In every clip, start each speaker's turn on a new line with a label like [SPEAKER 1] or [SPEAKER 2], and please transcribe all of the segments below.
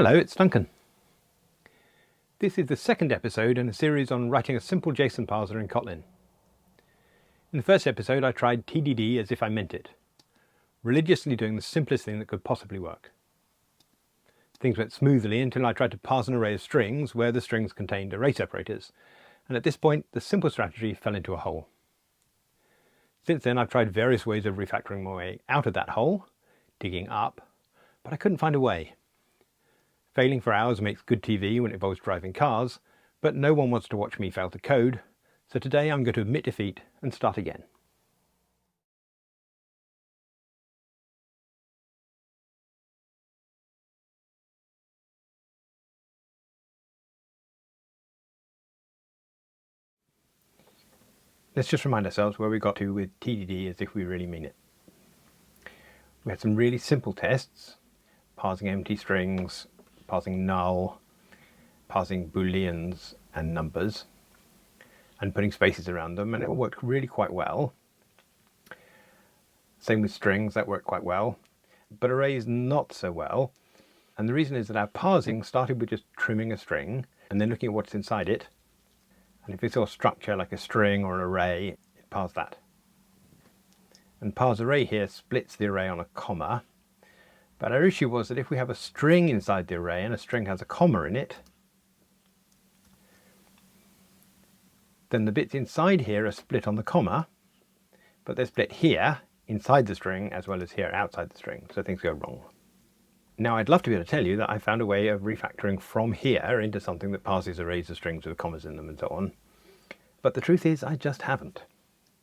[SPEAKER 1] Hello, it's Duncan. This is the second episode in a series on writing a simple JSON parser in Kotlin. In the first episode I tried TDD as if I meant it, religiously doing the simplest thing that could possibly work. Things went smoothly until I tried to parse an array of strings where the strings contained array separators, and at this point the simple strategy fell into a hole. Since then I've tried various ways of refactoring my way out of that hole, digging up, but I couldn't find a way. Failing for hours makes good TV when it involves driving cars, but no one wants to watch me fail to code, so today I'm going to admit defeat and start again. Let's just remind ourselves where we got to with TDD as if we really mean it. We had some really simple tests, parsing empty strings, parsing null, parsing Booleans and numbers, and putting spaces around them, and it all worked really quite well. Same with strings, that worked quite well, but arrays not so well. And the reason is that our parsing started with just trimming a string and then looking at what's inside it. And if we saw a structure like a string or an array, it parsed that. And parse array here splits the array on a comma. But our issue was that if we have a string inside the array and a string has a comma in it, then the bits inside here are split on the comma, but they're split here inside the string as well as here outside the string, so things go wrong. Now I'd love to be able to tell you that I found a way of refactoring from here into something that parses arrays of strings with commas in them and so on, but the truth is I just haven't.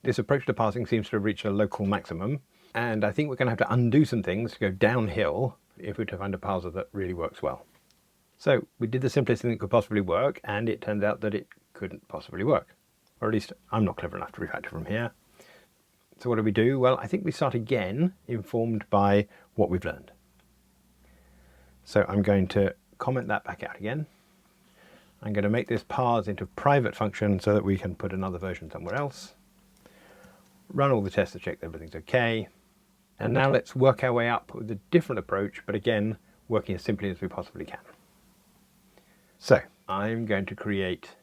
[SPEAKER 1] This approach to parsing seems to have reached a local maximum, and I think we're going to have to undo some things to go downhill if we're to find a parser that really works well. So we did the simplest thing that could possibly work, and it turned out that it couldn't possibly work. Or at least I'm not clever enough to refactor from here. So what do we do? Well, I think we start again, informed by what we've learned. So I'm going to comment that back out again. I'm going to make this parse into a private function so that we can put another version somewhere else. Run all the tests to check that everything's okay. And now let's work our way up with a different approach, but again, working as simply as we possibly can. So I'm going to create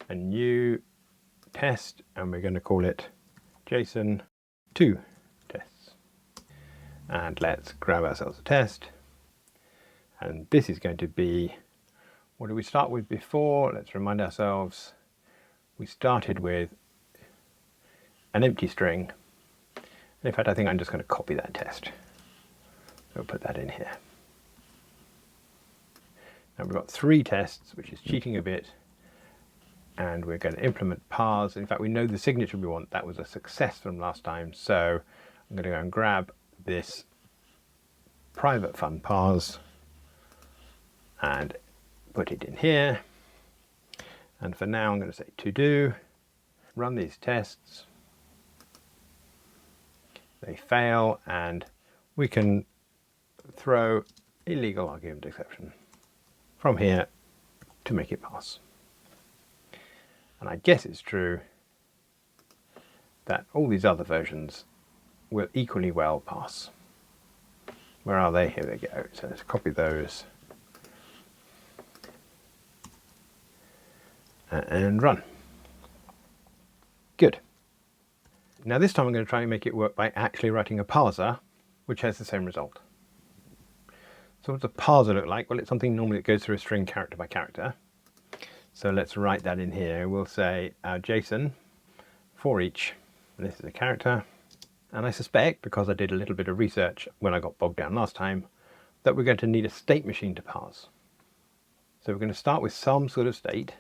[SPEAKER 1] a new test, and we're going to call it JSON 2 tests. And let's grab ourselves a test. And this is going to be, what did we start with before? Let's remind ourselves. We started with an empty string. In fact, I think I'm just going to copy that test. So we'll put that in here. Now we've got 3 tests, which is cheating a bit. And we're going to implement parse. In fact, we know the signature we want. That was a success from last time. So I'm going to go and grab this private fun parse and put it in here. And for now, I'm going to say to do, run these tests. They fail, and we can throw illegal argument exception from here to make it pass. And I guess it's true that all these other versions will equally well pass. Where are they? Here they go. So let's copy those and run. Good. Now this time I'm going to try and make it work by actually writing a parser, which has the same result. So what does a parser look like? Well, it's something normally that goes through a string character by character. So let's write that in here. We'll say our JSON for each, and this is a character. And I suspect, because I did a little bit of research when I got bogged down last time, that we're going to need a state machine to parse. So we're going to start with some sort of state.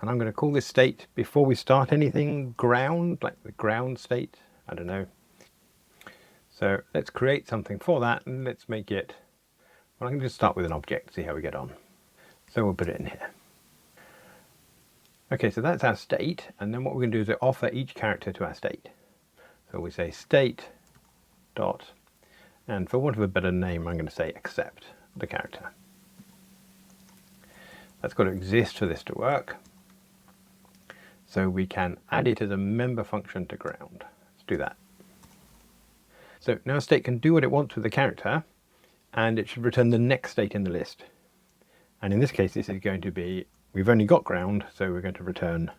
[SPEAKER 1] And I'm going to call this state, before we start anything, ground, like the ground state. I don't know. So let's create something for that, and let's make it, well, I'm going to just start with an object, see how we get on. So we'll put it in here. Okay, so that's our state, and then what we're going to do is offer each character to our state. So we say state dot, and for want of a better name, I'm going to say accept the character. That's got to exist for this to work. So we can add it as a member function to ground. Let's do that. So now state can do what it wants with the character, and it should return the next state in the list. And in this case, this is going to be, we've only got ground, so we're going to return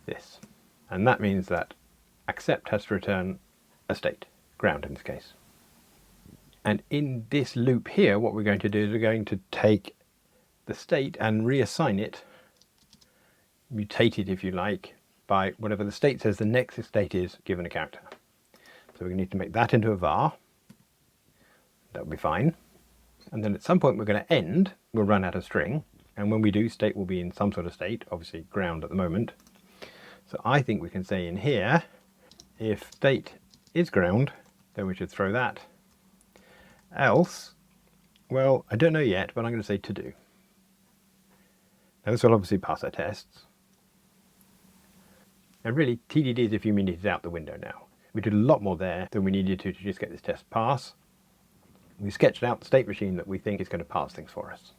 [SPEAKER 1] this. And that means that accept has to return a state, ground in this case. And in this loop here, what we're going to do is we're going to take the state and reassign it, mutate it if you like, by whatever the state says the next state is given a character. So we need to make that into a var. That will be fine. And then at some point we're going to end, we'll run out of string. And when we do, state will be in some sort of state, obviously ground at the moment. So I think we can say in here, if state is ground, then we should throw that. Else, well, I don't know yet, but I'm going to say to do. Now this will obviously pass our tests. And really, TDD is a few minutes out the window now. We did a lot more there than we needed to just get this test pass. We sketched out the state machine that we think is going to pass things for us.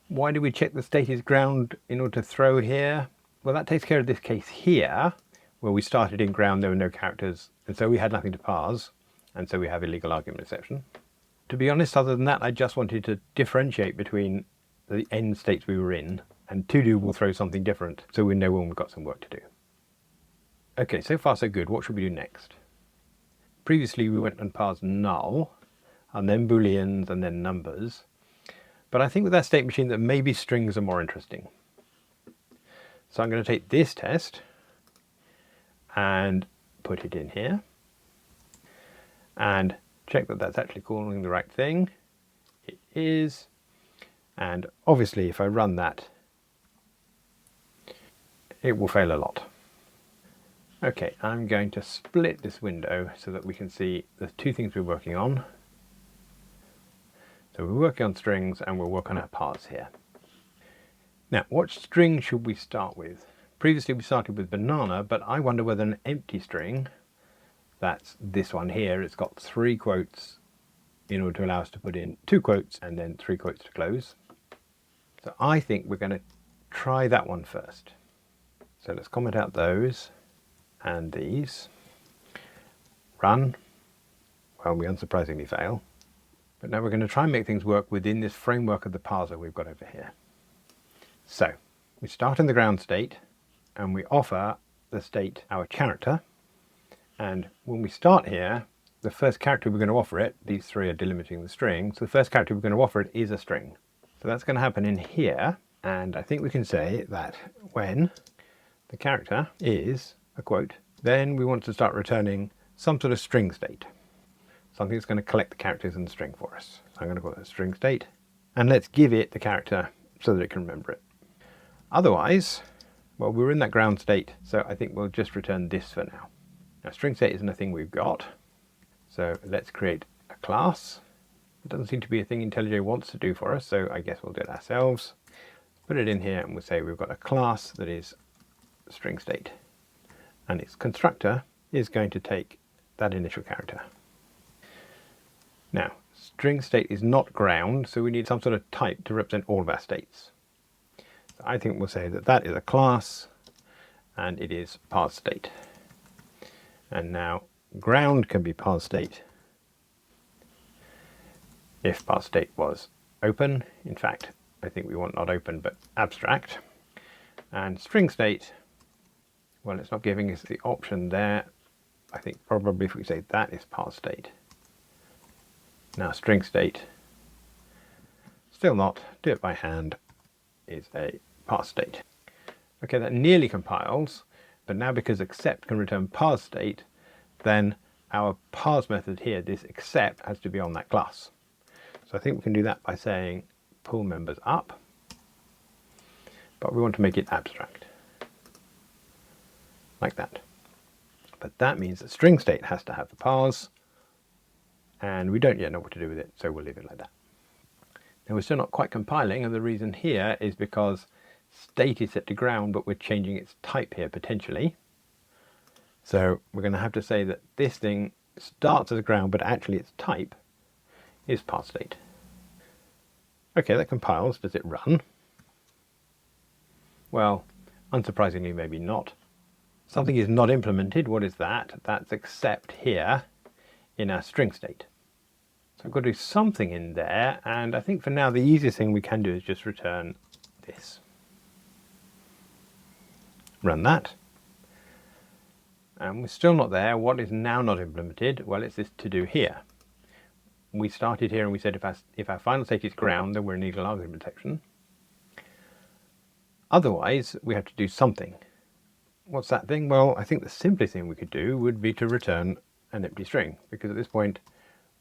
[SPEAKER 1] Why do we check the state is ground in order to throw here? Well, that takes care of this case here, where we started in ground, there were no characters, and so we had nothing to parse, and so we have illegal argument exception. To be honest, other than that, I just wanted to differentiate between the end states we were in, and to do will throw something different, so we know when we've got some work to do. Okay, so far so good. What should we do next? Previously we went and parsed null, and then booleans, and then numbers. But I think with that state machine that maybe strings are more interesting. So I'm going to take this test and put it in here and check that that's actually calling the right thing. It is. And obviously if I run that, it will fail a lot. Okay, I'm going to split this window so that we can see the two things we're working on. So we're working on strings and we'll work on our parts here. Now, what string should we start with? Previously we started with banana, but I wonder whether an empty string, that's this one here, it's got 3 quotes in order to allow us to put in 2 quotes and then 3 quotes to close. So I think we're going to try that one first. So let's comment out those and these. Run. Well, we unsurprisingly fail. But now we're going to try and make things work within this framework of the parser we've got over here. So we start in the ground state and we offer the state our character. And when we start here, the first character we're going to offer it, these 3 are delimiting the string, so the first character we're going to offer it is a string. So that's going to happen in here. And I think we can say that when the character is a quote, then we want to start returning some sort of string state. Something that's going to collect the characters in the string for us. So I'm going to call it StringState. And let's give it the character so that it can remember it. Otherwise, well, we're in that ground state, so I think we'll just return this for now. Now, StringState isn't a thing we've got, so let's create a class. It doesn't seem to be a thing IntelliJ wants to do for us, so I guess we'll do it ourselves. Put it in here and we'll say we've got a class that is StringState. And its constructor is going to take that initial character. Now, StringState is not ground, so we need some sort of type to represent all of our states. So I think we'll say that that is a class, and it is parseState. And now, ground can be parseState if parseState was open. In fact, I think we want not open, but abstract. And StringState, well, it's not giving us the option there. I think probably if we say that is parseState. Now StringState, still not, do it by hand, is a parseState. Okay, that nearly compiles, but now because accept can return parseState, then our parse method here, this accept, has to be on that class. So I think we can do that by saying pull members up, but we want to make it abstract, like that. But that means that StringState has to have the parse, and we don't yet know what to do with it, so we'll leave it like that. Now we're still not quite compiling, and the reason here is because state is set to ground, but we're changing its type here potentially. So we're going to have to say that this thing starts as a ground, but actually its type is parseState. Okay, that compiles. Does it run? Well, unsurprisingly, maybe not. Something is not implemented. What is that? That's accept here in our StringState. So I've got to do something in there, and I think for now the easiest thing we can do is just return this. Run that. And we're still not there. What is now not implemented? Well, it's this to do here. We started here and we said if our final state is ground, then we're in legal argument section. Otherwise, we have to do something. What's that thing? Well, I think the simplest thing we could do would be to return an empty string, because at this point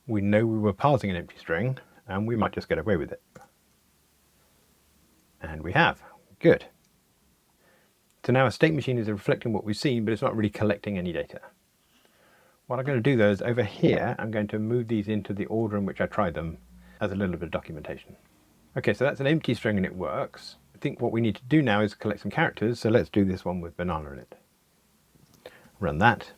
[SPEAKER 1] we know we were parsing an empty string and we might just get away with it. And we have. Good. So now a state machine is reflecting what we've seen, but it's not really collecting any data. What I'm going to do though is over here, I'm going to move these into the order in which I tried them as a little bit of documentation. Okay, so that's an empty string and it works. I think what we need to do now is collect some characters, so let's do this one with banana in it. Run that.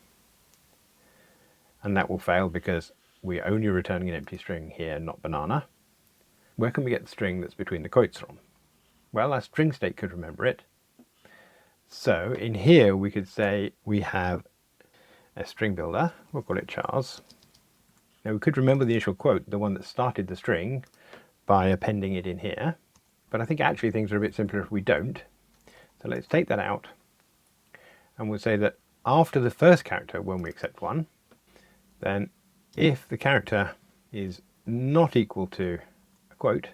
[SPEAKER 1] And that will fail because we're only returning an empty string here, not banana. Where can we get the string that's between the quotes from? Well, our StringState could remember it. So in here we could say we have a string builder, we'll call it chars. Now we could remember the initial quote, the one that started the string, by appending it in here, but I think actually things are a bit simpler if we don't. So let's take that out, and we'll say that after the first character, when we accept one, then if the character is not equal to a quote,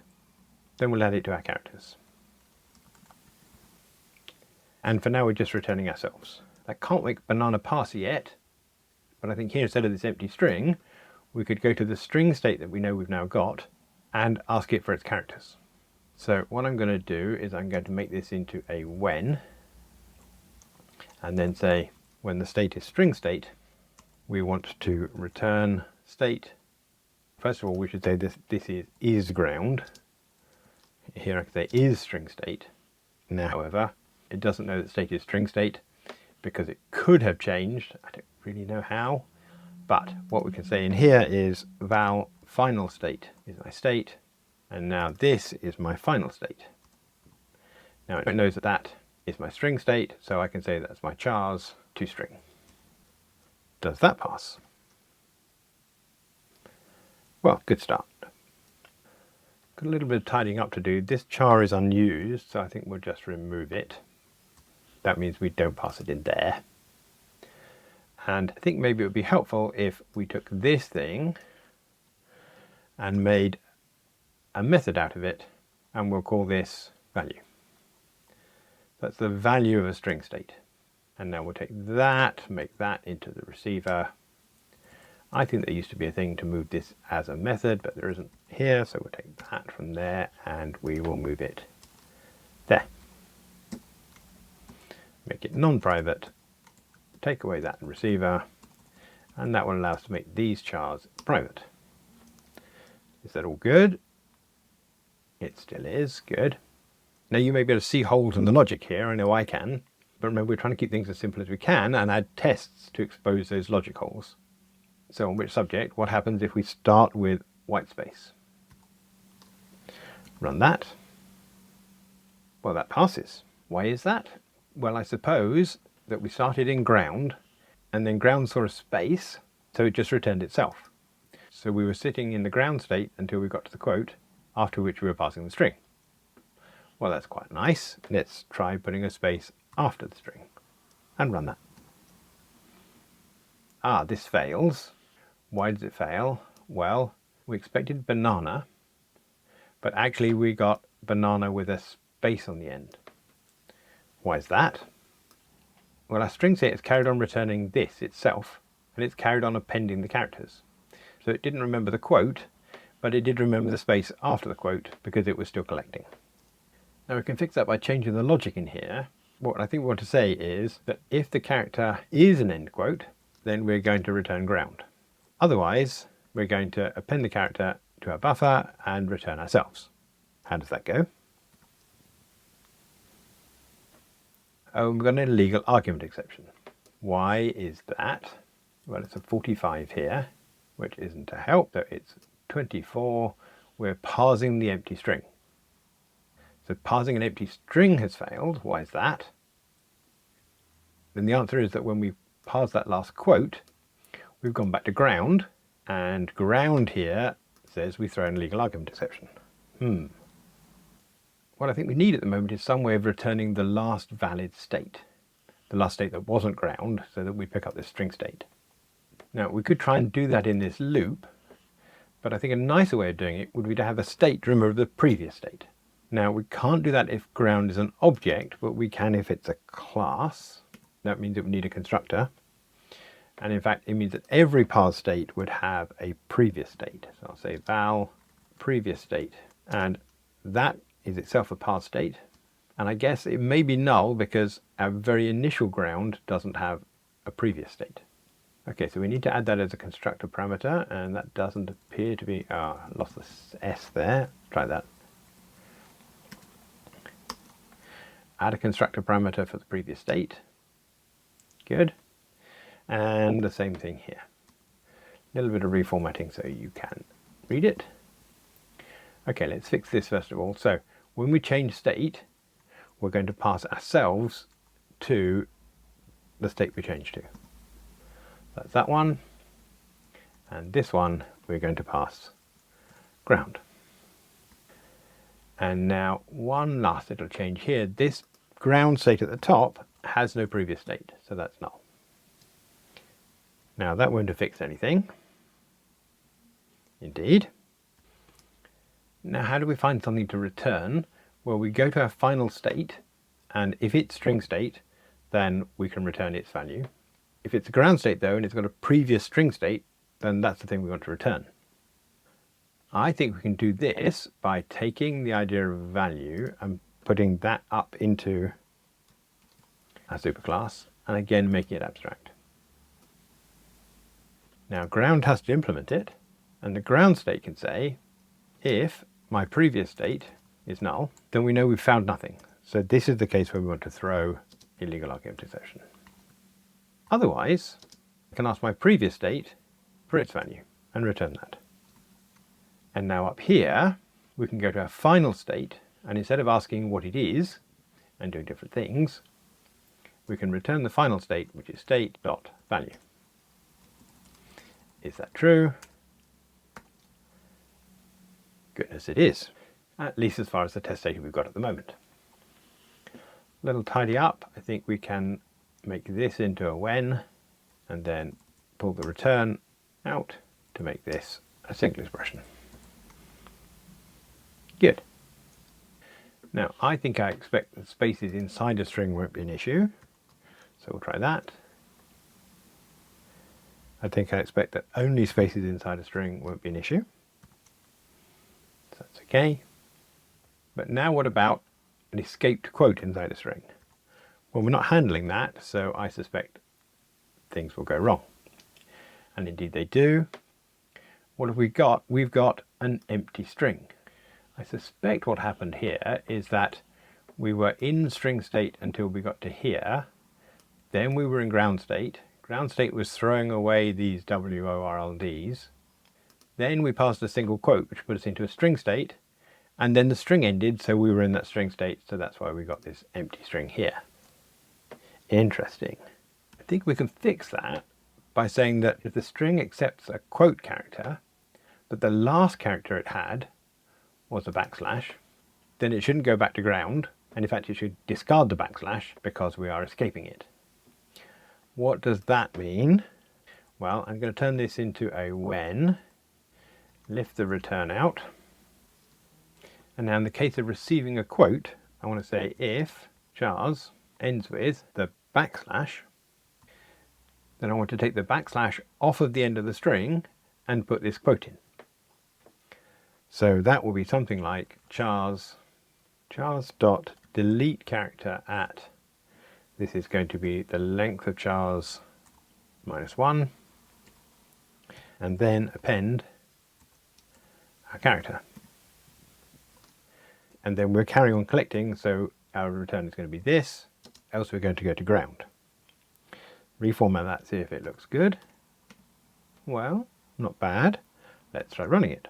[SPEAKER 1] then we'll add it to our characters. And for now we're just returning ourselves. I can't make banana parser yet, but I think here instead of this empty string, we could go to the string state that we know we've now got and ask it for its characters. So what I'm going to do is I'm going to make this into a when, and then say when the state is string state, we want to return state. First of all, we should say this is ground. Here I can say is string state. Now, however, it doesn't know that state is string state because it could have changed. I don't really know how, but what we can say in here is val final state is my state, and now this is my final state. Now it knows that that is my string state, so I can say that's my chars to string. Does that pass? Well, good start. Got a little bit of tidying up to do. This char is unused, so I think we'll just remove it. That means we don't pass it in there. And I think maybe it would be helpful if we took this thing and made a method out of it, and we'll call this value. That's the value of a string state. And now we'll take that, make that into the receiver. I think there used to be a thing to move this as a method, but there isn't here, so we'll take that from there and we will move it there. Make it non-private, take away that receiver, and that will allow us to make these chars private. Is that all good? It still is good. Now you may be able to see holes in the logic here, I know I can, but remember we're trying to keep things as simple as we can and add tests to expose those logic holes. So on which subject, what happens if we start with white space? Run that. Well, that passes. Why is that? Well, I suppose that we started in ground and then ground saw a space, so it just returned itself. So we were sitting in the ground state until we got to the quote, after which we were passing the string. Well, that's quite nice. Let's try putting a space after the string and run that. Ah, this fails. Why does it fail? Well, we expected banana, but actually we got banana with a space on the end. Why is that? Well, our string set has carried on returning this itself, and it's carried on appending the characters. So it didn't remember the quote, but it did remember the space after the quote because it was still collecting. Now we can fix that by changing the logic in here. What I think we want to say is that if the character is an end quote, then we're going to return ground. Otherwise, we're going to append the character to our buffer and return ourselves. How does that go? Oh, we've got an illegal argument exception. Why is that? Well, it's a 45 here, which isn't a help, so it's 24. We're parsing the empty string. So parsing an empty string has failed. Why is that? Then the answer is that when we parse that last quote, we've gone back to ground, and ground here says we throw an illegal argument exception. What I think we need at the moment is some way of returning the last valid state. The last state that wasn't ground, so that we pick up this string state. Now we could try and do that in this loop, but I think a nicer way of doing it would be to have a state remember the previous state. Now we can't do that if ground is an object, but we can if it's a class. That means that we need a constructor. And in fact, it means that every parse state would have a previous state. So I'll say val previous state, and that is itself a parse state. And I guess it may be null because our very initial ground doesn't have a previous state. Okay, so we need to add that as a constructor parameter, and that doesn't appear to be, I lost the S there. Try that. Add a constructor parameter for the previous state. Good. And the same thing here. A little bit of reformatting so you can read it. Okay, let's fix this first of all. So when we change state, we're going to pass ourselves to the state we changed to. That's that one. And this one we're going to pass ground. And now one last little change here. This ground state at the top has no previous state, so that's null. Now that won't have fixed anything. Indeed. Now how do we find something to return? Well, we go to our final state, and if it's string state, then we can return its value. If it's a ground state though, and it's got a previous string state, then that's the thing we want to return. I think we can do this by taking the idea of value and putting that up into a superclass, and again making it abstract. Now ground has to implement it, and the ground state can say, if my previous state is null, then we know we've found nothing. So this is the case where we want to throw illegal argument exception. Otherwise, I can ask my previous state for its value and return that. And now up here, we can go to our final state, and instead of asking what it is and doing different things, we can return the final state, which is state.value. Is that true? Goodness, it is. At least as far as the test data we've got at the moment. A little tidy up, I think we can make this into a when, and then pull the return out to make this a single expression. Good. Now I think I expect that spaces inside a string won't be an issue, so we'll try that. I think I expect that only spaces inside a string won't be an issue, so that's okay. But now what about an escaped quote inside a string? Well, we're not handling that, so I suspect things will go wrong. And indeed they do. What have we got? We've got an empty string. I suspect what happened here is that we were in string state until we got to here, then we were in ground state. Ground state was throwing away these WORLDs. Then we passed a single quote, which put us into a string state, and then the string ended, so we were in that string state, so that's why we got this empty string here. Interesting. I think we can fix that by saying that if the string accepts a quote character, but the last character it had was a backslash, then it shouldn't go back to ground, and in fact it should discard the backslash because we are escaping it. What does that mean? Well, I'm going to turn this into a when, lift the return out, and now in the case of receiving a quote, I want to say if chars ends with the backslash, then I want to take the backslash off of the end of the string and put this quote in. So that will be something like chars dot delete character at, this is going to be the length of chars -1, and then append our character. And then we're carrying on collecting, so our return is going to be this, else we're going to go to ground. Reformat that, see if it looks good. Well, not bad. Let's try running it.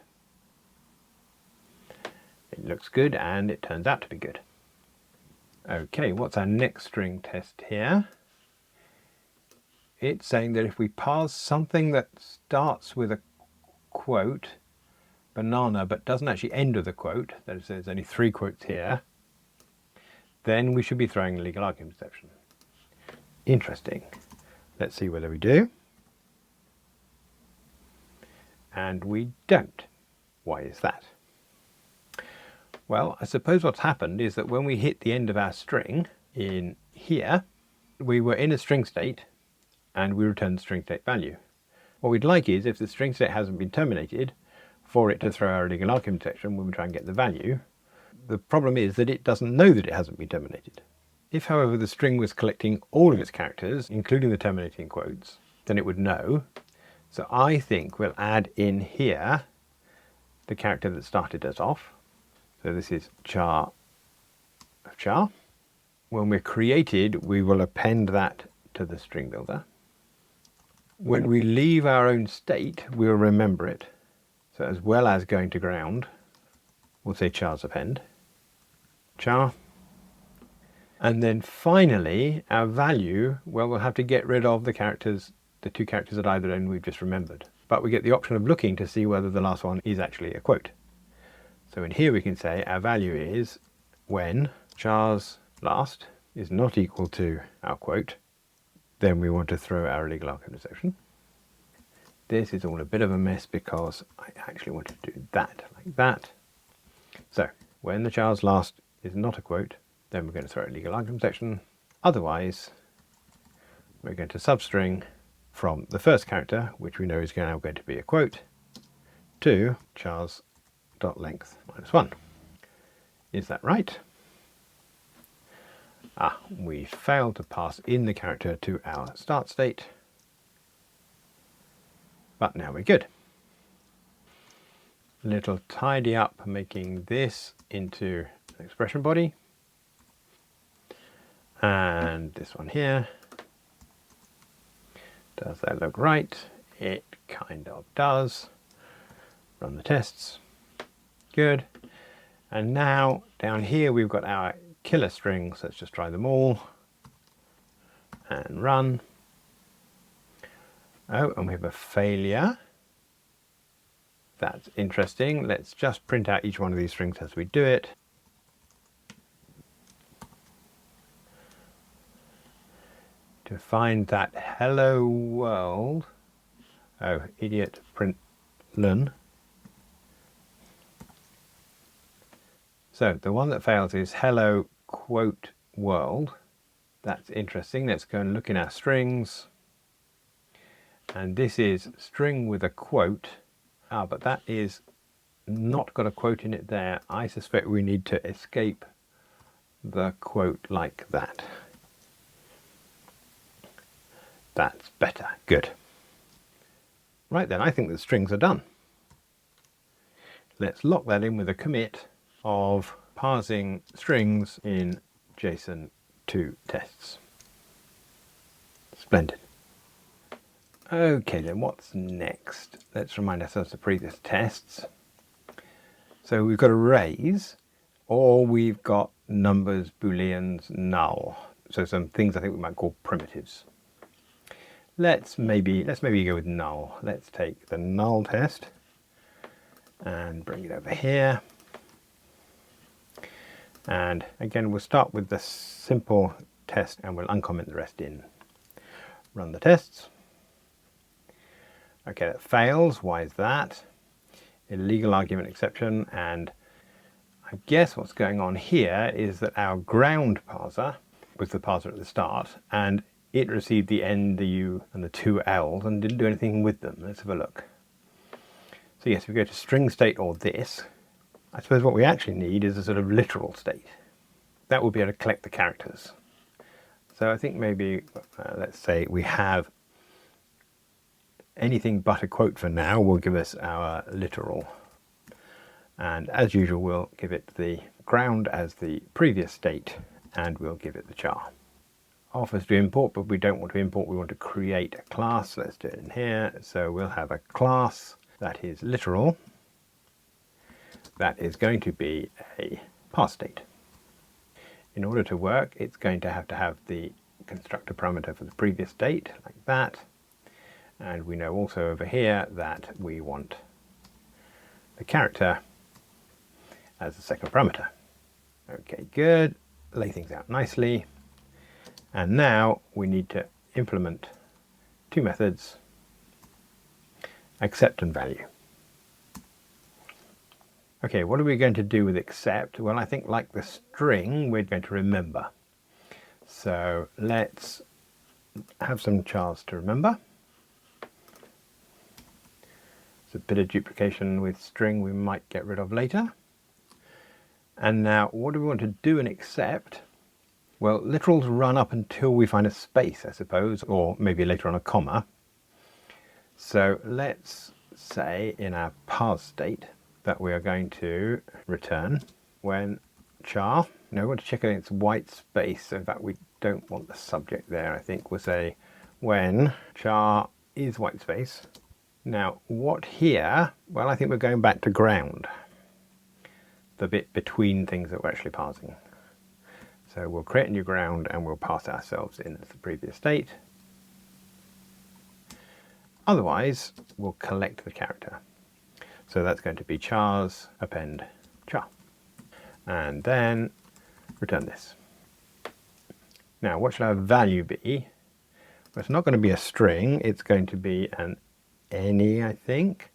[SPEAKER 1] It looks good, and it turns out to be good. Okay, what's our next string test here? It's saying that if we parse something that starts with a quote banana but doesn't actually end with a quote, that is, there's only 3 quotes here, then we should be throwing a legal argument exception. Interesting. Let's see whether we do. And we don't. Why is that? Well, I suppose what's happened is that when we hit the end of our string in here, we were in a string state and we returned the string state value. What we'd like is, if the string state hasn't been terminated, for it to throw our legal argument exception when we try and get the value. The problem is that it doesn't know that it hasn't been terminated. If, however, the string was collecting all of its characters, including the terminating quotes, then it would know. So I think we'll add in here the character that started us off. So this is char of char. When we're created, we will append that to the string builder. When we leave our own state, we'll remember it. So as well as going to ground, we'll say char's append, char. And then finally, our value, well, we'll have to get rid of the characters, the 2 characters at either end we've just remembered. But we get the option of looking to see whether the last one is actually a quote. So in here we can say our value is when char's last is not equal to our quote, then we want to throw our legal argument exception. This is all a bit of a mess because I actually want to do that like that. So when the char's last is not a quote, then we're going to throw a legal argument exception. Otherwise, we're going to substring from the first character, which we know is now going to be a quote, to char's dot length -1. Is that right? We failed to pass in the character to our start state, but now we're good. Little tidy up, making this into an expression body, and this one here. Does that look right? It kind of does. Run the tests. Good. And now down here we've got our killer strings. Let's just try them all and run. Oh, and we have a failure. That's interesting. Let's just print out each one of these strings as we do it. To find that hello world. Oh, idiot println. So the one that fails is hello quote world. That's interesting. Let's go and look in our strings. And this is string with a quote. But that is not got a quote in it there. I suspect we need to escape the quote like that. That's better. Good. Right then, I think the strings are done. Let's lock that in with a commit of parsing strings in JSON to tests. Splendid. Okay, then what's next? Let's remind ourselves of previous tests. So we've got arrays, or we've got numbers, booleans, null. So some things I think we might call primitives. Let's maybe go with null. Let's take the null test and bring it over here. And again, we'll start with the simple test and we'll uncomment the rest in. Run the tests. Okay, that fails. Why is that? Illegal argument exception. And I guess what's going on here is that our ground parser was the parser at the start, and it received the N, the U, and the 2 L's and didn't do anything with them. Let's have a look. So yes, if we go to StringState or this, I suppose what we actually need is a sort of literal state. That will be able to collect the characters. So I think maybe, let's say we have anything but a quote for now will give us our literal. And as usual, we'll give it the ground as the previous state, and we'll give it the char. Offers to import, but we don't want to import, we want to create a class. Let's do it in here. So we'll have a class that is literal. That is going to be a parse state. In order to work, it's going to have the constructor parameter for the previous state, like that. And we know also over here that we want the character as the second parameter. Okay, good. Lay things out nicely. And now we need to implement two methods, accept and value. Okay, what are we going to do with accept? Well, I think like the string, we're going to remember. So let's have some chars to remember. It's a bit of duplication with string we might get rid of later. And now what do we want to do in accept? Well, literals run up until we find a space, I suppose, or maybe later on a comma. So let's say in our parse state that we are going to return when char, no, we want to check against white space. In fact, we don't want the subject there. I think we'll say when char is white space. Now what here? Well, I think we're going back to ground, the bit between things that we're actually parsing. So we'll create a new ground and we'll pass ourselves in as the previous state. Otherwise, we'll collect the character. So that's going to be chars append char. And then return this. Now, what should our value be? Well, it's not going to be a string. It's going to be an any, I think.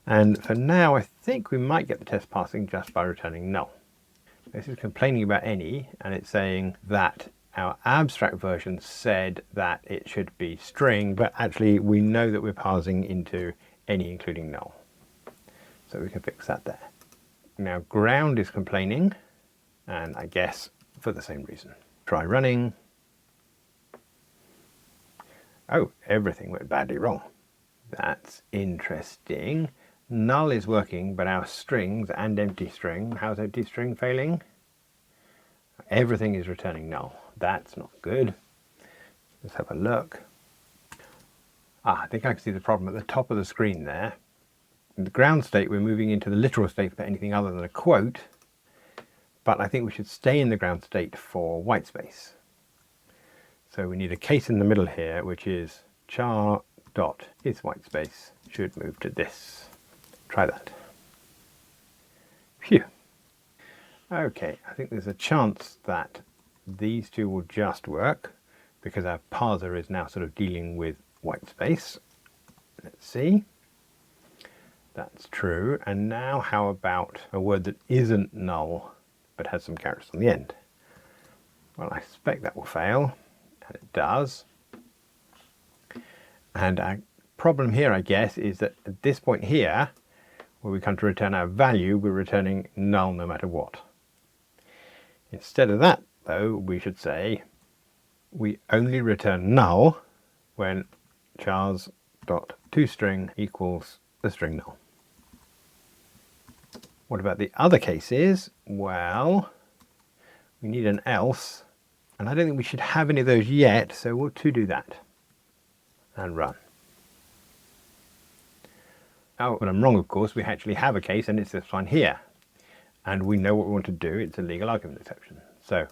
[SPEAKER 1] And for now, I think we might get the test passing just by returning null. This is complaining about any, and it's saying that our abstract version said that it should be string, but actually we know that we're parsing into any including null. So we can fix that there. Now ground is complaining, and I guess for the same reason. Try running. Oh, everything went badly wrong. That's interesting. Null is working, but our strings and empty string, how's empty string failing? Everything is returning null. That's not good. Let's have a look. I think I can see the problem at the top of the screen there. In the ground state, we're moving into the literal state for anything other than a quote, but I think we should stay in the ground state for white space. So we need a case in the middle here, which is char dot is white space should move to this. Try that. Phew. Okay, I think there's a chance that these two will just work because our parser is now sort of dealing with white space. Let's see. That's true. And now how about a word that isn't null but has some characters on the end? Well, I suspect that will fail, and it does. And our problem here, I guess, is that at this point here, where we come to return our value, we're returning null no matter what. Instead of that, though, we should say we only return null when chars.toString equals the string null. What about the other cases? Well, we need an else, and I don't think we should have any of those yet, so we'll do that and run. Oh, but I'm wrong, of course. We actually have a case, and it's this one here. And we know what we want to do. It's a legal argument exception. So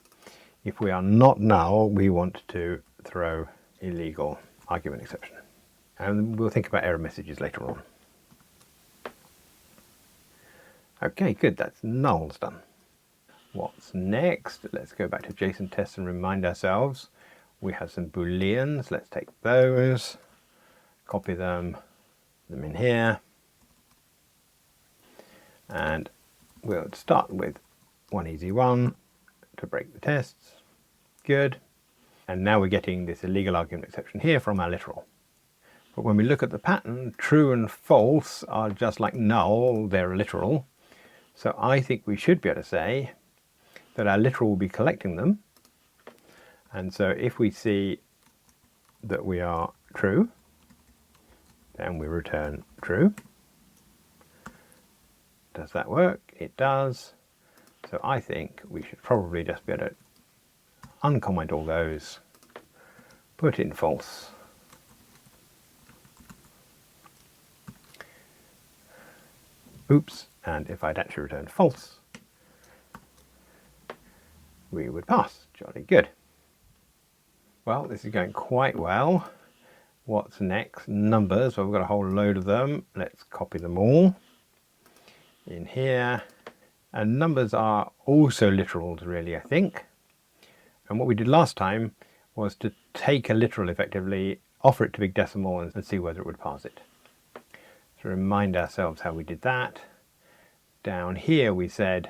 [SPEAKER 1] if we are not null, we want to throw a legal argument exception. And we'll think about error messages later on. Okay, good. That's nulls done. What's next? Let's go back to JSON tests and remind ourselves. We have some Booleans. Let's take those, copy them in here. And we'll start with one easy one to break the tests. Good. And now we're getting this illegal argument exception here from our literal. But when we look at the pattern, true and false are just like null, they're literal. So I think we should be able to say that our literal will be collecting them. And so if we see that we are true, then we return true. Does that work? It does. So I think we should probably just be able to uncomment all those, put in false. Oops, and if I'd actually returned false, we would pass. Jolly good. Well, this is going quite well. What's next? Numbers. Well, we've got a whole load of them. Let's copy them all. in here. And numbers are also literals really, I think. And what we did last time was to take a literal effectively, offer it to big decimal and see whether it would parse it. To remind ourselves how we did that, down here we said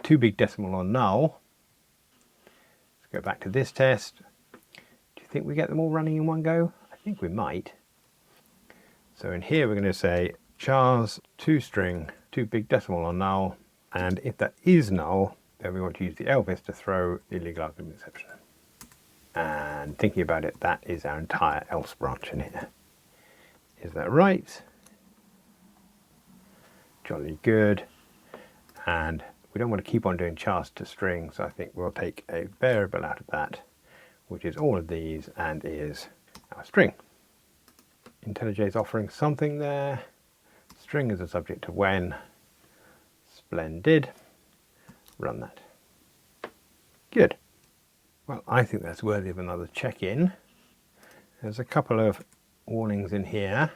[SPEAKER 1] 2 big decimal or null. Let's go back to this test. Do you think we get them all running in one go? I think we might. So in here we're going to say chars 2string 2 big decimal or null, and if that is null, then we want to use the else to throw the illegal argument exception. And thinking about it, that is our entire else branch in here. Is that right? Jolly good. And we don't want to keep on doing chars to string, so I think we'll take a variable out of that, which is all of these and is our string. IntelliJ is offering something there. String is a subject to when. Splendid. Run that. Good. Well, I think that's worthy of another check-in. There's a couple of warnings in here.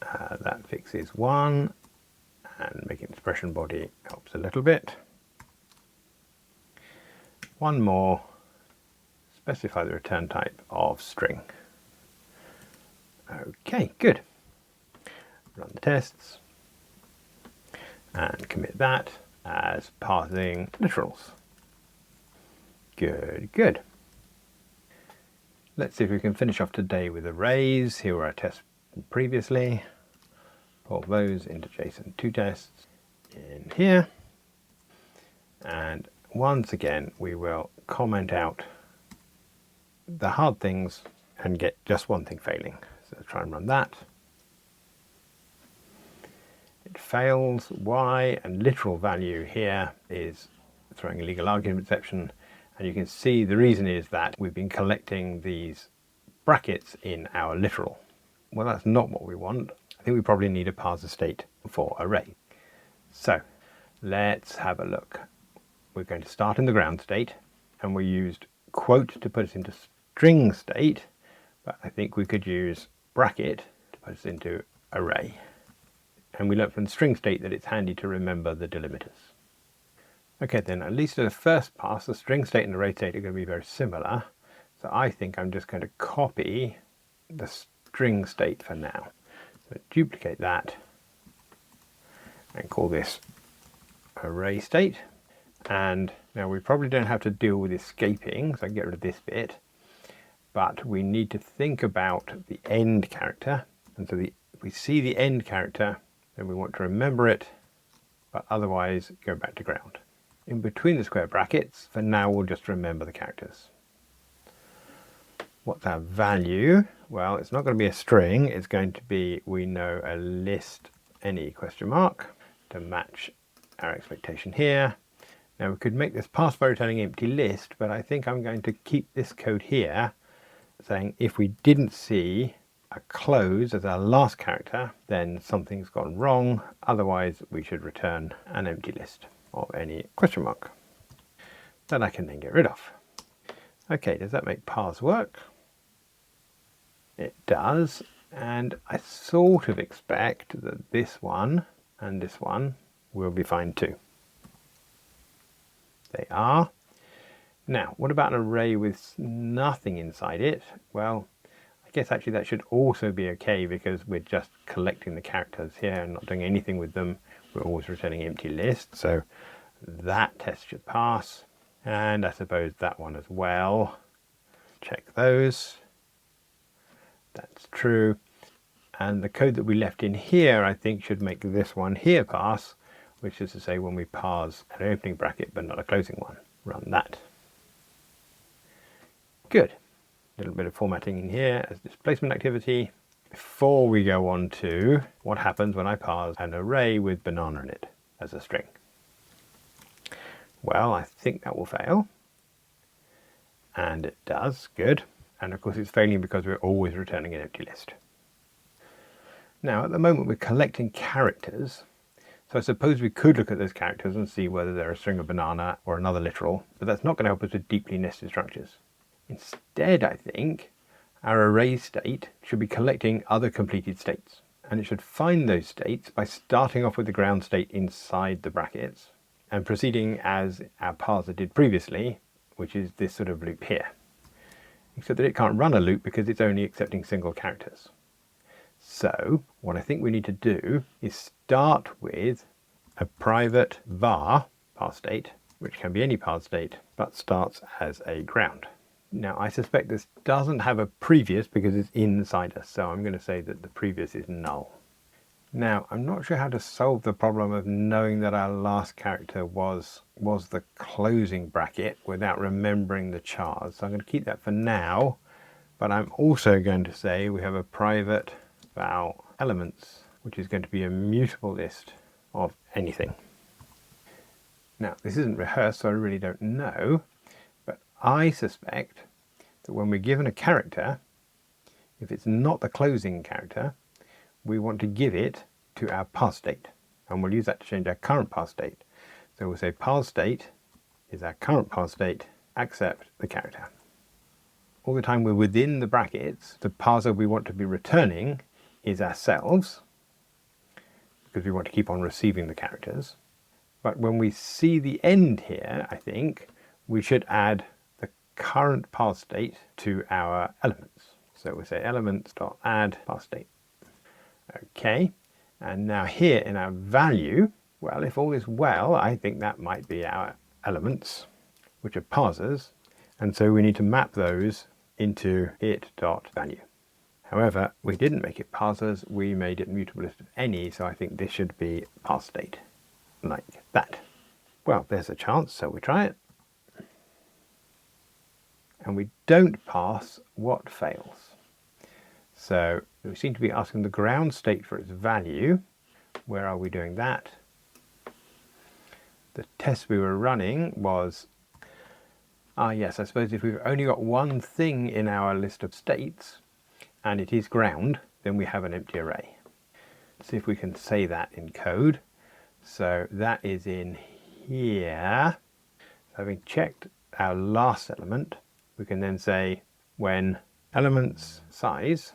[SPEAKER 1] That fixes one, and making expression body helps a little bit. One more. Specify the return type of string. Okay, good. Run the tests and commit that as parsing literals. Good, good. Let's see if we can finish off today with arrays. Here were our tests previously. Pull those into JSON 2 tests in here. And once again, we will comment out the hard things and get just one thing failing. So try and run that. It fails. Why? And literal value here is throwing a legal argument exception. And you can see the reason is that we've been collecting these brackets in our literal. Well, that's not what we want. I think we probably need a parser state for array. So let's have a look. We're going to start in the ground state, and we used quote to put us into StringState, but I think we could use bracket to put us into array. And we learned from StringState that it's handy to remember the delimiters. Okay, then at least at the first pass, the StringState and array state are going to be very similar. So I think I'm just going to copy the StringState for now. So duplicate that and call this array state. And now we probably don't have to deal with escaping, so I can get rid of this bit. But we need to think about the end character. And so if we see the end character, then we want to remember it, but otherwise go back to ground. In between the square brackets, for now we'll just remember the characters. What's our value? Well, it's not going to be a string, it's going to be, we know, a list any question mark to match our expectation here. Now we could make this pass by returning empty list, but I think I'm going to keep this code here saying if we didn't see a close as our last character, then something's gone wrong. Otherwise, we should return an empty list of any question mark that I can then get rid of. Okay, does that make parse work? It does, and I sort of expect that this one and this one will be fine too. They are. Now, what about an array with nothing inside it? Well, I guess actually that should also be okay because we're just collecting the characters here and not doing anything with them. We're always returning empty lists, so that test should pass. And I suppose that one as well. Check those. That's true. And the code that we left in here, I think, should make this one here pass, which is to say when we parse an opening bracket but not a closing one. Run that. Good. A little bit of formatting in here as displacement activity. Before we go on to what happens when I parse an array with banana in it as a string. Well, I think that will fail. And it does. Good. And of course it's failing because we're always returning an empty list. Now at the moment we're collecting characters. So I suppose we could look at those characters and see whether they're a string of banana or another literal, but that's not going to help us with deeply nested structures. Instead, I think our array state should be collecting other completed states. And it should find those states by starting off with the ground state inside the brackets and proceeding as our parser did previously, which is this sort of loop here. Except that it can't run a loop because it's only accepting single characters. So what I think we need to do is start with a private var parse state, which can be any parse state, but starts as a ground. Now I suspect this doesn't have a previous because it's inside us, so I'm going to say that the previous is null. Now I'm not sure how to solve the problem of knowing that our last character was the closing bracket without remembering the chars, so I'm going to keep that for now, but I'm also going to say we have a private val elements, which is going to be a mutable list of anything. Now this isn't rehearsed, so I really don't know, but I suspect that when we're given a character, if it's not the closing character, we want to give it to our parse state, and we'll use that to change our current parse state. So we'll say parse state is our current parse state, accept the character. All the time we're within the brackets, the parser we want to be returning is ourselves, because we want to keep on receiving the characters. But when we see the end here, I think we should add the current parse state to our elements. So we say elements.add parse state. Okay, and now here in our value, well, if all is well, I think that might be our elements, which are parsers, and so we need to map those into it.value. However, we didn't make it parsers, we made it mutable list of any, so I think this should be parse state, like that. Well, there's a chance, so we try it. And we don't pass what fails. So we seem to be asking the ground state for its value. Where are we doing that? The test we were running was, yes, I suppose if we've only got one thing in our list of states and it is ground, then we have an empty array. Let's see if we can say that in code. So that is in here. Having checked our last element, we can then say when elements size,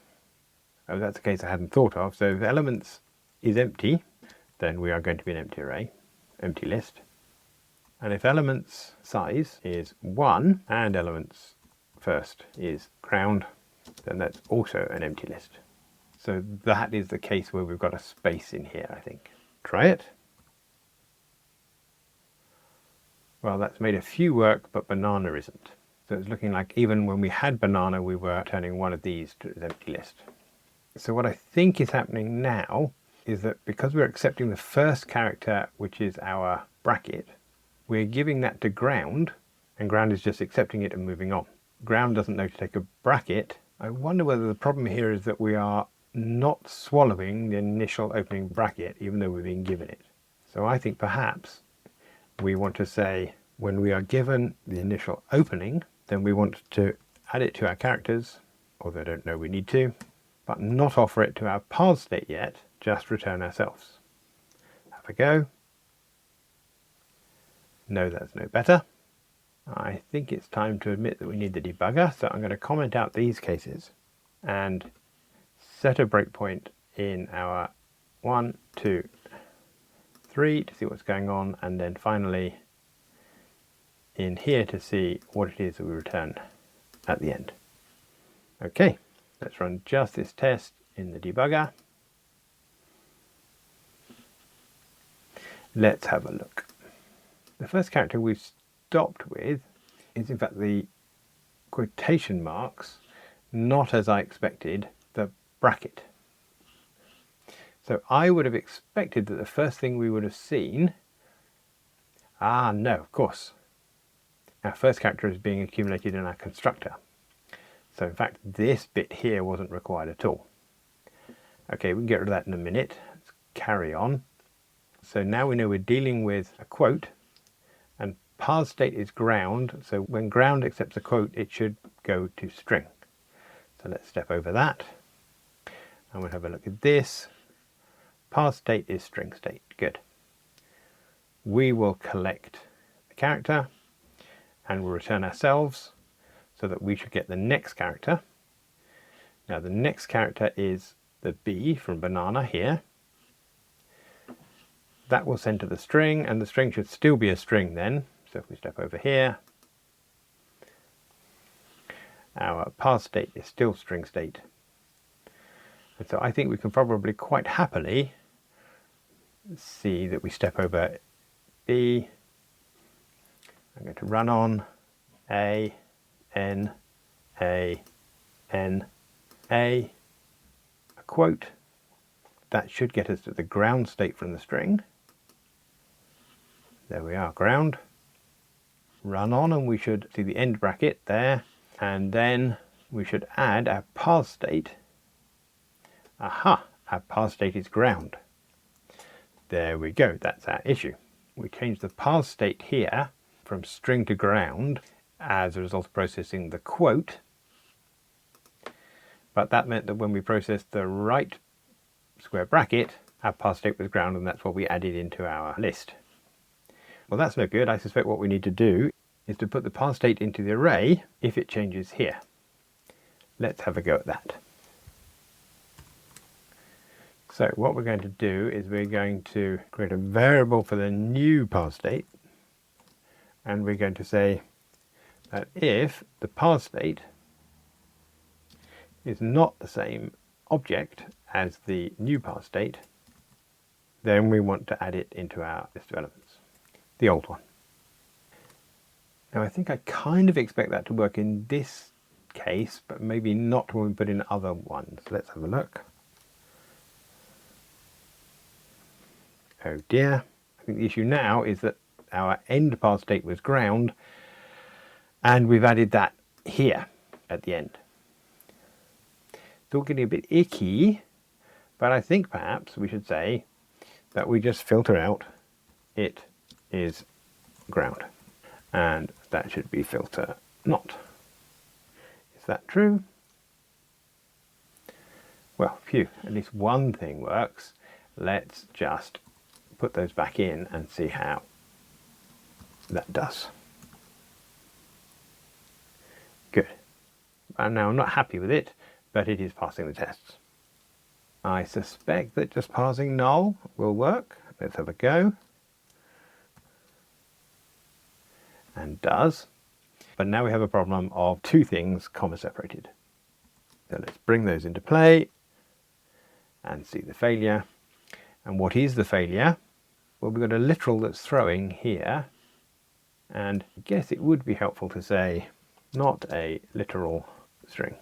[SPEAKER 1] oh, that's a case I hadn't thought of. So if elements is empty, then we are going to be an empty array, empty list. And if elements size is 1 and elements first is ground, then that's also an empty list. So that is the case where we've got a space in here, I think. Try it. Well, that's made a few work, but banana isn't. So it's looking like even when we had banana, we were turning one of these to an empty list. So what I think is happening now is that because we're accepting the first character, which is our bracket, we're giving that to ground, and ground is just accepting it and moving on. Ground doesn't know to take a bracket. I wonder whether the problem here is that we are not swallowing the initial opening bracket, even though we're being given it. So I think perhaps we want to say when we are given the initial opening, then we want to add it to our characters, although I don't know we need to, but not offer it to our parse state yet, just return ourselves. Have a go. No, that's no better. I think it's time to admit that we need the debugger, so I'm going to comment out these cases and set a breakpoint in our 1, 2, 3 to see what's going on, and then finally in here to see what it is that we return at the end. Okay, let's run just this test in the debugger. Let's have a look. The first character we've stopped with is in fact the quotation marks, not as I expected, the bracket. So I would have expected that the first thing we would have seen, no, of course, our first character is being accumulated in our constructor. So in fact this bit here wasn't required at all. Okay, we can get rid of that in a minute. Let's carry on. So now we know we're dealing with a quote, and parse state is ground, so when ground accepts a quote it should go to string. So let's step over that and we'll have a look at this. Parse state is StringState. Good. We will collect the character and we'll return ourselves so that we should get the next character. Now the next character is the B from banana here. That will send to the string, and the string should still be a string then. So if we step over here, our parse state is still StringState. And so I think we can probably quite happily see that we step over B. I'm going to run on A, N, A, N, A, a quote. That should get us to the ground state from the string. There we are, ground. Run on, and we should see the end bracket there, and then we should add our parse state. Aha, our parse state is ground. There we go, that's our issue. We changed the parse state here from string to ground as a result of processing the quote, but that meant that when we processed the right square bracket, our parse state was ground, and that's what we added into our list. Well, that's no good. I suspect what we need to do is to put the parse state into the array if it changes here. Let's have a go at that. So what we're going to do is we're going to create a variable for the new parse state, and we're going to say that if the parse state is not the same object as the new parse state, then we want to add it into our list of elements, the old one. Now I think I kind of expect that to work in this case, but maybe not when we put in other ones. Let's have a look. Oh dear, I think the issue now is that our end parse state was ground, and we've added that here at the end. It's all getting a bit icky, but I think perhaps we should say that we just filter out it is ground, and that should be filter not. Is that true? Well, phew, at least one thing works. Let's just put those back in and see how that does. Good. And now I'm not happy with it, but it is passing the tests. I suspect that just parsing null will work. Let's have a go. And does. But now we have a problem of two things comma separated. So let's bring those into play and see the failure. And what is the failure? Well, we've got a literal that's throwing here, and I guess it would be helpful to say not a literal string.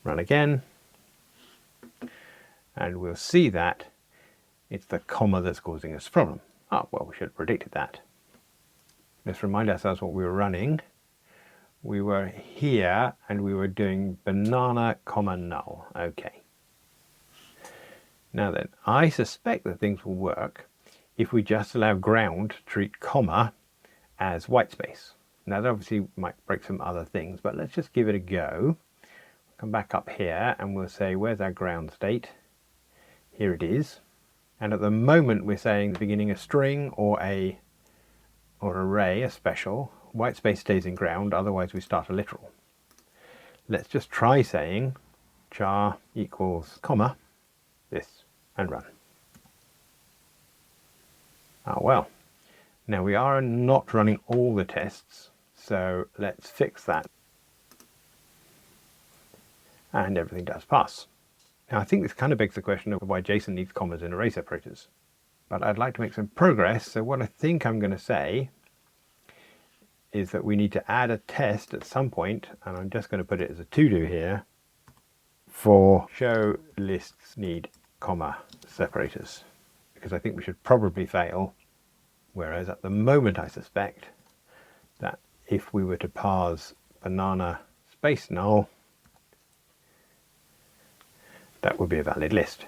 [SPEAKER 1] Run again, and we'll see that it's the comma that's causing us a problem. Oh, well, we should have predicted that. Let's remind ourselves what we were running. We were here and we were doing banana comma null. Okay. Now then, I suspect that things will work if we just allow ground to treat comma as white space. Now that obviously might break some other things, but let's just give it a go. Come back up here and we'll say, where's our ground state? Here it is. And at the moment we're saying the beginning a string or array, a special. White space stays in ground, otherwise we start a literal. Let's just try saying char equals comma this and run. Ah, well, now we are not running all the tests, so let's fix that. And everything does pass. Now I think this kind of begs the question of why JSON needs commas in array separators. But I'd like to make some progress, so what I think I'm going to say is that we need to add a test at some point, and I'm just going to put it as a to-do here, for show lists need comma separators, because I think we should probably fail, whereas at the moment I suspect that if we were to parse banana space null, that would be a valid list.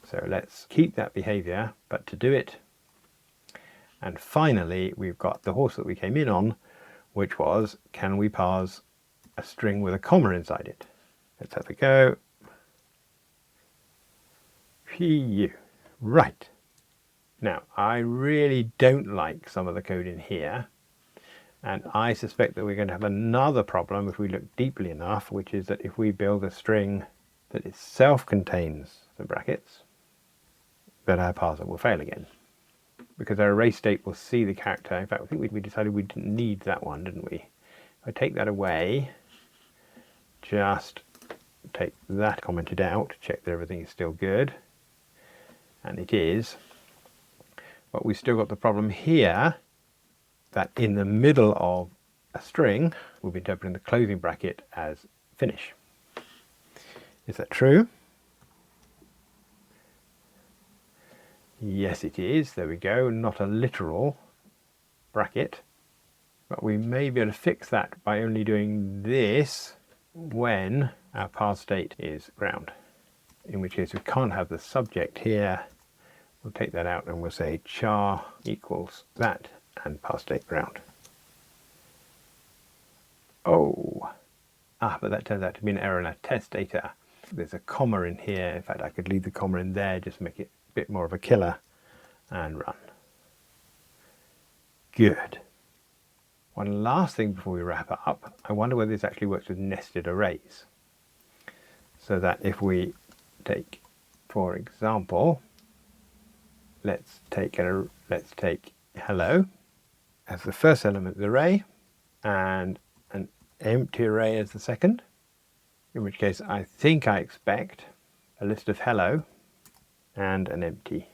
[SPEAKER 1] So let's keep that behavior, but to do it, and finally we've got the horse that we came in on, which was, can we parse a string with a comma inside it? Let's have a go. Phew. Right. Now, I really don't like some of the code in here, and I suspect that we're going to have another problem if we look deeply enough, which is that if we build a string that itself contains the brackets, that our parser will fail again. Because our array state will see the character. In fact, I think we decided we didn't need that one, didn't we? If I take that away, just take that commented out, check that everything is still good. And it is. But we've still got the problem here that in the middle of a string, we'll be interpreting the closing bracket as finish. Is that true? Yes, it is. There we go. Not a literal bracket. But we may be able to fix that by only doing this when our parse state is ground. In which case we can't have the subject here. We'll take that out and we'll say char equals that and parse state ground. Oh, but that turns out to be an error in our test data. There's a comma in here. In fact, I could leave the comma in there, just make it a bit more of a killer, and run. Good. One last thing before we wrap up. I wonder whether this actually works with nested arrays. So that if we take, for example, let's take hello as the first element of the array and an empty array as the second, in which case I think I expect a list of hello and an empty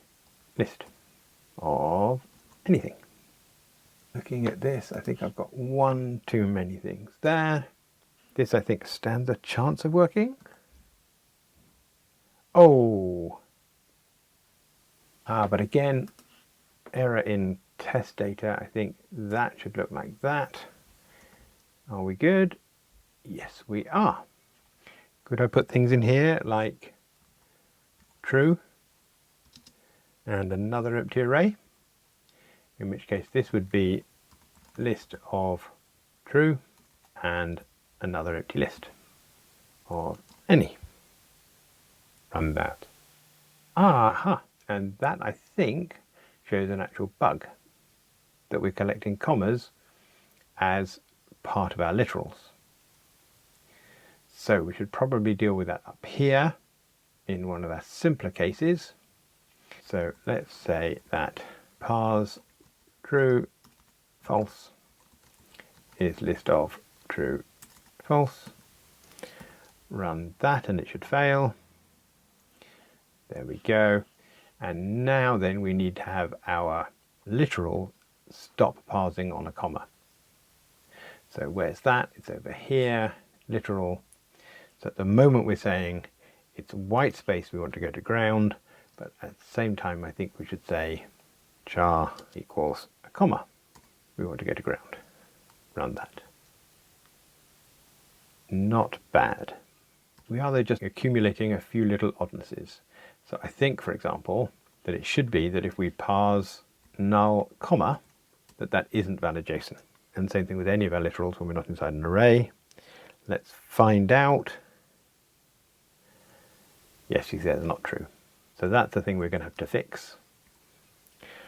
[SPEAKER 1] list of anything. Looking at this, I think I've got one too many things there. This I think stands a chance of working. Oh, but again, error in test data. I think that should look like that. Are we good? Yes, we are. Could I put things in here like true and another empty array? In which case this would be list of true and another empty list of any. Run that. Aha! And that, I think, shows an actual bug, that we're collecting commas as part of our literals. So we should probably deal with that up here in one of our simpler cases. So let's say that parse true, false is list of true, false. Run that and it should fail. There we go. And now then we need to have our literal stop parsing on a comma. So where's that? It's over here, literal. So at the moment we're saying it's white space, we want to go to ground, but at the same time I think we should say char equals a comma. We want to go to ground. Run that. Not bad. We are though just accumulating a few little oddnesses. So I think, for example, that it should be that if we parse null comma, that isn't valid JSON. And same thing with any of our literals when we're not inside an array. Let's find out. Yes, she says not true. So that's the thing we're going to have to fix.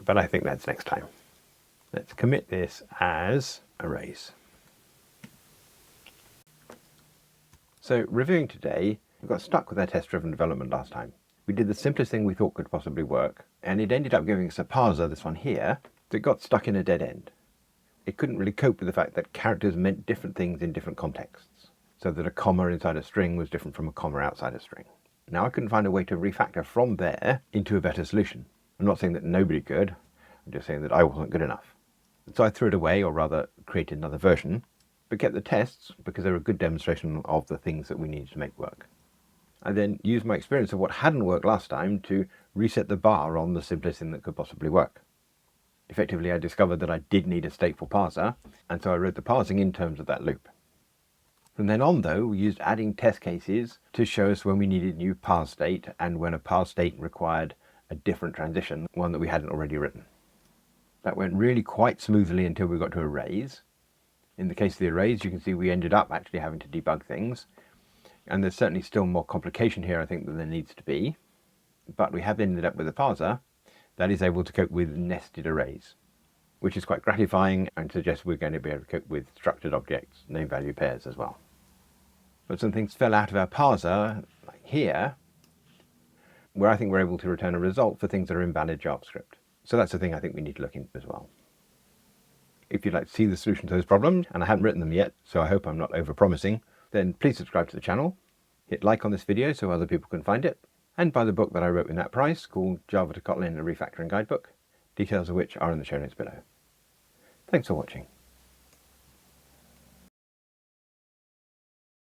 [SPEAKER 1] But I think that's next time. Let's commit this as arrays. So reviewing today, we got stuck with our test-driven development last time. We did the simplest thing we thought could possibly work, and it ended up giving us a parser, this one here, that got stuck in a dead end. It couldn't really cope with the fact that characters meant different things in different contexts, so that a comma inside a string was different from a comma outside a string. Now I couldn't find a way to refactor from there into a better solution. I'm not saying that nobody could, I'm just saying that I wasn't good enough. So I threw it away, or rather created another version, but kept the tests because they were a good demonstration of the things that we needed to make work. I then used my experience of what hadn't worked last time to reset the bar on the simplest thing that could possibly work. Effectively, I discovered that I did need a stateful parser, and so I wrote the parsing in terms of that loop. From then on, though, we used adding test cases to show us when we needed new parse state and when a parse state required a different transition, one that we hadn't already written. That went really quite smoothly until we got to arrays. In the case of the arrays, you can see we ended up actually having to debug things. And there's certainly still more complication here, I think, than there needs to be. But we have ended up with a parser that is able to cope with nested arrays, which is quite gratifying and suggests we're going to be able to cope with structured objects, name value pairs as well. but some things fell out of our parser, like here, where I think we're able to return a result for things that are invalid JavaScript. So that's the thing I think we need to look into as well. If you'd like to see the solution to those problems, and I haven't written them yet, so I hope I'm not over-promising, then please subscribe to the channel, hit like on this video so other people can find it, and buy the book that I wrote with that price called Java to Kotlin, a Refactoring Guidebook, details of which are in the show notes below. Thanks for watching.